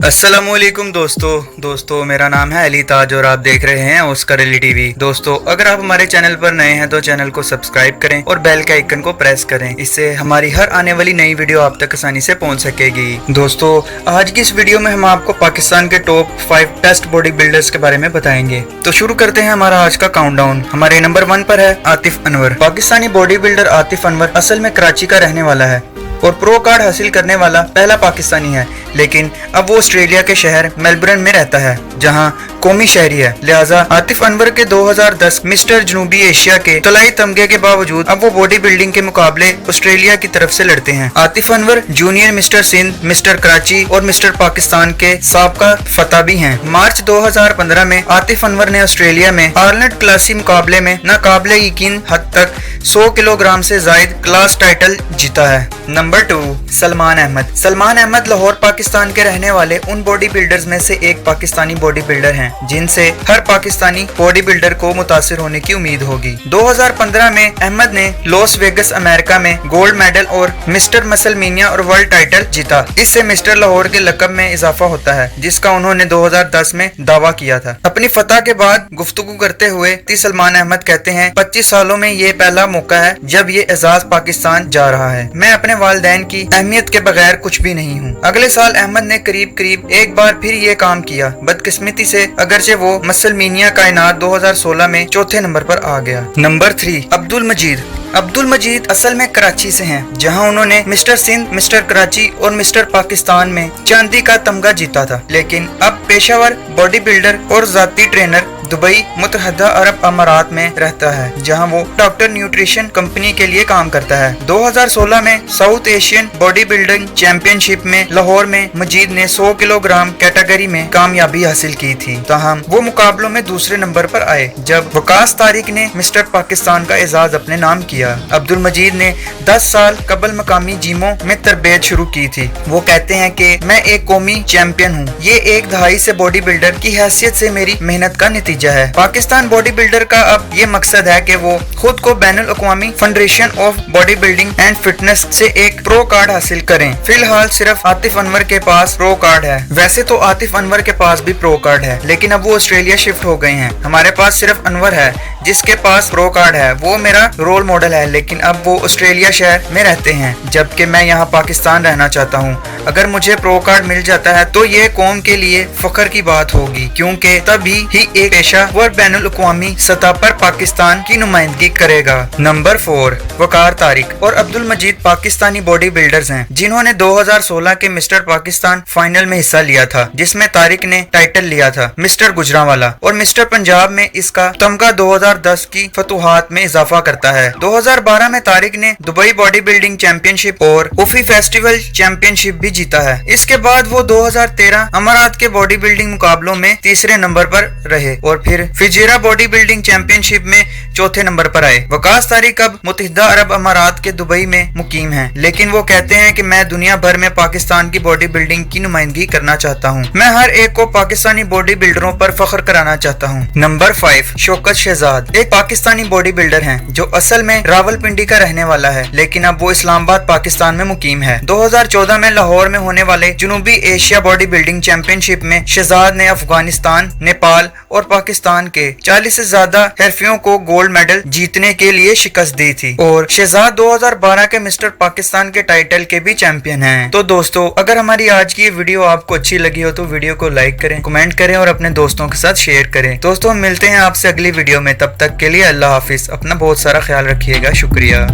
अस्सलामुअलैकुम दोस्तों मेरा नाम है अली ताज और आप देख रहे हैं ऑस्कर अली टीवी। दोस्तों अगर आप हमारे चैनल पर नए हैं तो चैनल को सब्सक्राइब करें और बेल के आइकन को प्रेस करें। इससे हमारी हर आने वाली नई वीडियो आप तक आसानी से पहुंच सकेगी। दोस्तों आज की इस वीडियो में हम आपको पाकिस्तान के टॉप 5 टेस्ट बॉडी बिल्डर्स के बारे में बताएंगे। तो शुरू करते हैं हमारा आज का काउंटडाउन। हमारे नंबर 1 पर है आतिफ अनवर। पाकिस्तानी बॉडी बिल्डर आतिफ अनवर असल में कराची का रहने वाला है और प्रो कार्ड हासिल करने वाला पहला पाकिस्तानी है, लेकिन अब वो ऑस्ट्रेलिया के शहर मेलबर्न में रहता है जहां कौमी शहरी है। लिहाजा आतिफ अनवर के 2010 मिस्टर जनूबी एशिया के तलाई तमगे के बावजूद अब वो बॉडी बिल्डिंग के मुकाबले ऑस्ट्रेलिया की तरफ से लड़ते हैं। Atif Anwar junior mister Sindh, mister Karachi और मिस्टर पाकिस्तान के साबका फतह भी हैं। मार्च 2015 में आतिफ अनवर ने ऑस्ट्रेलिया में आर्नल्ड क्लासी मुकाबले में नाकाबिले यकीन हद तक 100 किलोग्राम से जायद क्लास टाइटल जीता है। नंबर 2 सलमान अहमद। सलमान अहमद लाहौर पाकिस्तान के रहने वाले उन बॉडी बिल्डर्स में से एक पाकिस्तानी बॉडी बिल्डर हैं जिनसे हर पाकिस्तानी बॉडी बिल्डर को मुतासिर होने की उम्मीद होगी। 2015 में अहमद ने लॉस वेगस अमेरिका में गोल्ड मेडल और मिस्टर मसलमीनिया और वर्ल्ड टाइटल जीता। इससे मिस्टर लाहौर के लकब में इजाफा होता है जिसका उन्होंने 2010 में दावा किया था। अपनी फतह के बाद गुफ्तगू करते हुए सलमान अहमद कहते हैं 25 सालों में ये पहला मौका है जब ये एजाज पाकिस्तान जा रहा है। मैं अपने वालिदैन की अहमियत के बगैर कुछ भी नहीं हूँ। अगले साल अहमद ने करीब एक बार फिर ये काम किया। बदकिस्मती से अगरचे वो मसलमीनिया कायनात 2016 में चौथे नंबर पर आ गया। नंबर 3 अब्दुल मजीद। अब्दुल मजीद असल में कराची से हैं, जहां उन्होंने मिस्टर सिंध, मिस्टर कराची और मिस्टर पाकिस्तान में चांदी का तमगा जीता था, लेकिन अब पेशावर बॉडी बिल्डर और जाती ट्रेनर दुबई मुत्तहदा अरब अमारात में रहता है, जहां वो डॉक्टर न्यूट्रिशन कंपनी के लिए काम करता है। 2016 में south Asian body building championship में लाहौर में मजीद ने 100 किलोग्राम कैटेगरी में कामयाबी हासिल की थी। ताहम वो मुकाबलों में दूसरे नंबर पर आए जब वकास तारिक ने मिस्टर पाकिस्तान का एजाज अपने नाम किया। अब्दुल मजीद ने 10 साल कबल मकामी जिमों में तरबियत शुरू की थी। वो कहते हैं कि मैं एक कौमी चैंपियन हूँ। ये एक दहाई से बॉडी बिल्डर की हैसियत से मेरी मेहनत का नतीजा है। पाकिस्तान बॉडी बिल्डर का अब ये मकसद है कि वो खुद को बैनुल अक़वामी federation of body building and fitness से एक प्रो कार्ड हासिल करें। फिलहाल सिर्फ आतिफ अनवर के पास प्रो कार्ड है। वैसे तो आतिफ अनवर के पास भी प्रो कार्ड है, लेकिन अब वो ऑस्ट्रेलिया शिफ्ट हो गए हैं। हमारे पास सिर्फ अनवर है जिसके पास प्रो कार्ड है। वो मेरा रोल मॉडल है, लेकिन अब वो ऑस्ट्रेलिया शहर में रहते हैं जबकि मैं यहाँ पाकिस्तान रहना चाहता हूँ। अगर मुझे प्रो कार्ड मिल जाता है तो ये कौम के लिए फख्र की बात होगी, क्योंकि तभी ही एक पेशेवर बैनुल अक़वामी सतह पर पाकिस्तान की नुमाइंदगी करेगा। नंबर 4 वकार तारिक और अब्दुल मजीद पाकिस्तानी बॉडी बिल्डर्स हैं जिन्होंने 2016 के मिस्टर पाकिस्तान फाइनल में हिस्सा लिया था, जिसमें तारिक ने टाइटल लिया था मिस्टर गुजरांवाला और मिस्टर पंजाब में इसका तमगा 2010 की फतुहात में इजाफा करता है। 2012 में तारिक ने दुबई बॉडी बिल्डिंग चैंपियनशिप और उफी फेस्टिवल चैंपियनशिप भी जीता है। इसके बाद वो 2013 अमारात के बॉडी बिल्डिंग मुकाबलों में तीसरे नंबर पर रहे और फिर फिजेरा बॉडी बिल्डिंग चैंपियनशिप में चौथे नंबर पर आए। वकास तारिक अब मुत्तहिदा अरब अमारात के दुबई में मुकीम हैं, लेकिन वो कहते हैं कि मैं दुनिया भर में पाकिस्तान की बॉडी बिल्डिंग की नुमाइंदगी करना चाहता हूँ। मैं हर एक को पाकिस्तानी बॉडी बिल्डरों पर फख्र कराना चाहता हूँ। नंबर 5 शौकत शहजाद एक पाकिस्तानी बॉडी बिल्डर हैं जो असल में रावलपिंडी का रहने वाला है, लेकिन अब वो इस्लामाबाद पाकिस्तान में मुकीम है। 2014 में लाहौर में होने वाले जनूबी एशिया बॉडी बिल्डिंग चैंपियनशिप में शहजाद ने अफगानिस्तान, नेपाल और पाकिस्तान के 40 से ज्यादा हरफियों को गोल्ड मेडल जीतने के लिए शिकस्त दी थी और शहजाद 2012 के मिस्टर पाकिस्तान के टाइटल के भी चैंपियन हैं। तो दोस्तों अगर हमारी आज की ये वीडियो आपको अच्छी लगी हो तो वीडियो को लाइक करें, कमेंट करें और अपने दोस्तों के साथ शेयर करें। दोस्तों हम मिलते हैं आपसे अगली वीडियो में, तब तक के लिए अल्लाह हाफिज। अपना बहुत सारा ख्याल रखिएगा। शुक्रिया।